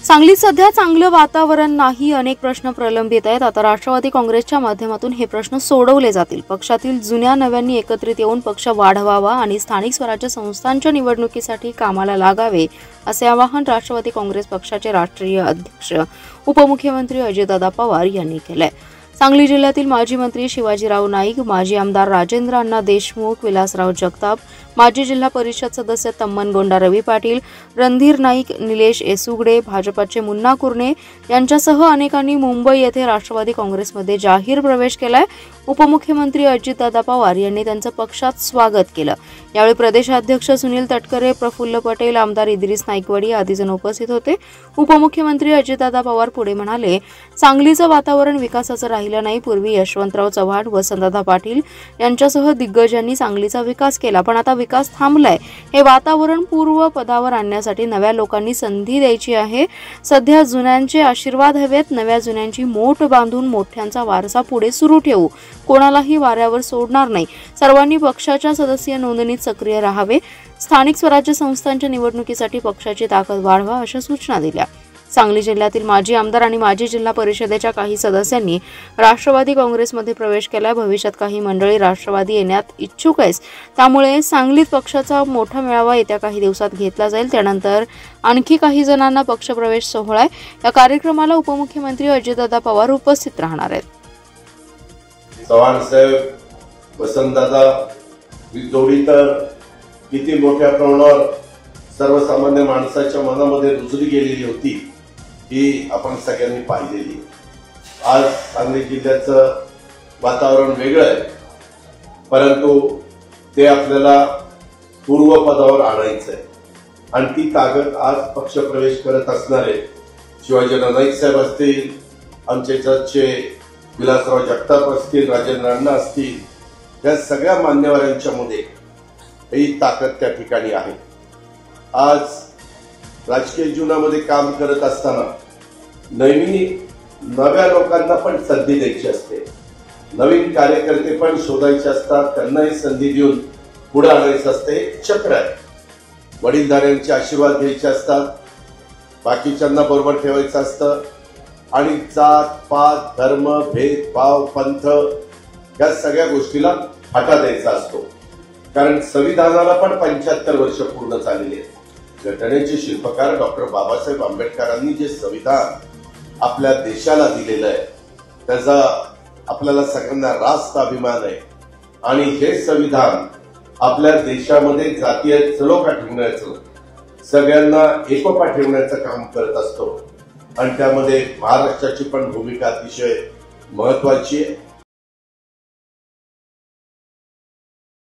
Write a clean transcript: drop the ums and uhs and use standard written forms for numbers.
सांगलीत सध्या चांगलं वातावरण नाही, अनेक प्रश्न प्रलंबित आहेत। आता राष्ट्रवादी काँग्रेसच्या माध्यमातून हे प्रश्न सोडवले जातील। पक्षातील जुन्या नव्यांनी एकत्रित येऊन पक्ष वाढवावा आणि स्थानिक स्वराज्य संस्थांच्या निवडणुकीसाठी कामाला लागावे, असे आवाहन राष्ट्रवादी काँग्रेस पक्षाचे राष्ट्रीय अध्यक्ष उपमुख्यमंत्री अजितदादा पवार यांनी केले। सांगली जिल्ह्यातील माजी मंत्री शिवाजीराव नाईक, माजी आमदार राजेंद्र अण्णा देशमुख, विलासराव जगताप, माजी जिल्हा परिषद सदस्य तम्मनगोंडा रवी पाटील, रणधीर नाईक, निलेश एसुगडे, भाजपचे मुन्ना कुरणे यांच्यासह अनेकांनी मुंबई येथे राष्ट्रवादी काँग्रेसमध्ये जाहीर प्रवेश केलाय। उपमुख्यमंत्री अजितदादा पवार यांनी त्यांचं पक्षात स्वागत केलं। यावेळी प्रदेशाध्यक्ष सुनील तटकरे, प्रफुल्ल पटेल, आमदार इद्रिस नाईकवाडी आदी जण उपस्थित होते। उपमुख्यमंत्री अजितदादा पवार पुढे म्हणाले, सांगलीचं वातावरण विकासाचं राहिलं नाही। पूर्वी यशवंतराव चव्हाण, वसंतदादा पाटील यांच्यासह दिग्गजांनी सांगलीचा विकास केला, पण आता विकास थांबलाय। हे वातावरण पूर्व पदावर आणण्यासाठी नव्या लोकांनी संधी द्यायची आहे। सध्या जुन्यांचे आशीर्वाद हवेत, नव्या जुन्यांची मोठ बांधून मोठ्यांचा वारसा पुढे सुरू ठेवू, कोणालाही वाऱ्यावर सोडणार नाही। सर्वांनी पक्षाच्या सदस्य नोंदणीत सक्रिय राहावे, स्थानिक स्वराज्य संस्थांच्या निवडणुकीसाठी पक्षाची ताकद वाढवा, अशा सूचना दिल्या। सांगली जिल्ह्यातील माजी आमदार आणि माजी जिल्हा परिषदेच्या काही सदस्यांनी राष्ट्रवादी काँग्रेसमध्ये प्रवेश केला। भविष्यात काही मंडळी राष्ट्रवादी येण्यात इच्छुक आहेत, त्यामुळे सांगलीत पक्षाचा मोठा मेळावा येत्या काही दिवसात घेतला जाईल। त्यानंतर आणखी काही जणांना पक्षप्रवेश सोहळा आहे। या कार्यक्रमाला उपमुख्यमंत्री अजितदादा पवार उपस्थित राहणार आहेत। चव्हाण साहेब, वसंतदादा जोडी तर किती मोठ्या प्रमाणावर सर्वसामान्य माणसाच्या मनामध्ये रुजली गेलेली होती, ही आपण सगळ्यांनी पाहिलेली। आज सांगली जिल्ह्याचं वातावरण वेगळं आहे, परंतु ते आपल्याला पूर्वपदावर आणायचं आहे आणि ती ताकद आज पक्षप्रवेश करत असणारे शिवाजीराव नाईक साहेब असतील, आमचे जजचे विलासराव जगताप असतील, राजेंद्र अण्णा असतील, या सगळ्या मान्यवरांच्या मध्ये ही ताकद त्या ठिकाणी आहे। आज राजकीय जीवनामध्ये काम करत असताना नव्या लोकांना पण संधी द्यायची असते, नवीन कार्यकर्ते पण शोधायचे असतात, त्यांनाही संधी देऊन पुढे आणायचं असते। एक चक्र आहे, वडीलधाऱ्यांचे आशीर्वाद घ्यायचे असतात, बाकीच्यांना बरोबर ठेवायचं असतं आणि जात पात धर्म भेदभाव पंथ या सगळ्या गोष्टीला फाटा द्यायचा असतो। कारण संविधानाला पण 75 वर्ष पूर्ण झालेली आहेत। घटनेचे शिल्पकार डॉक्टर बाबासाहेब आंबेडकरांनी जे संविधान आपल्या देशाला दिलेलं आहे, त्याचा आपल्याला सगळ्यांना रास्त अभिमान आहे आणि हे संविधान आपल्या देशामध्ये जातीय सलोखा ठेवण्याचं, सगळ्यांना एकोपा ठेवण्याचं काम करत असतो आणि त्यामध्ये महाराष्ट्राची पण भूमिका अतिशय महत्वाची आहे।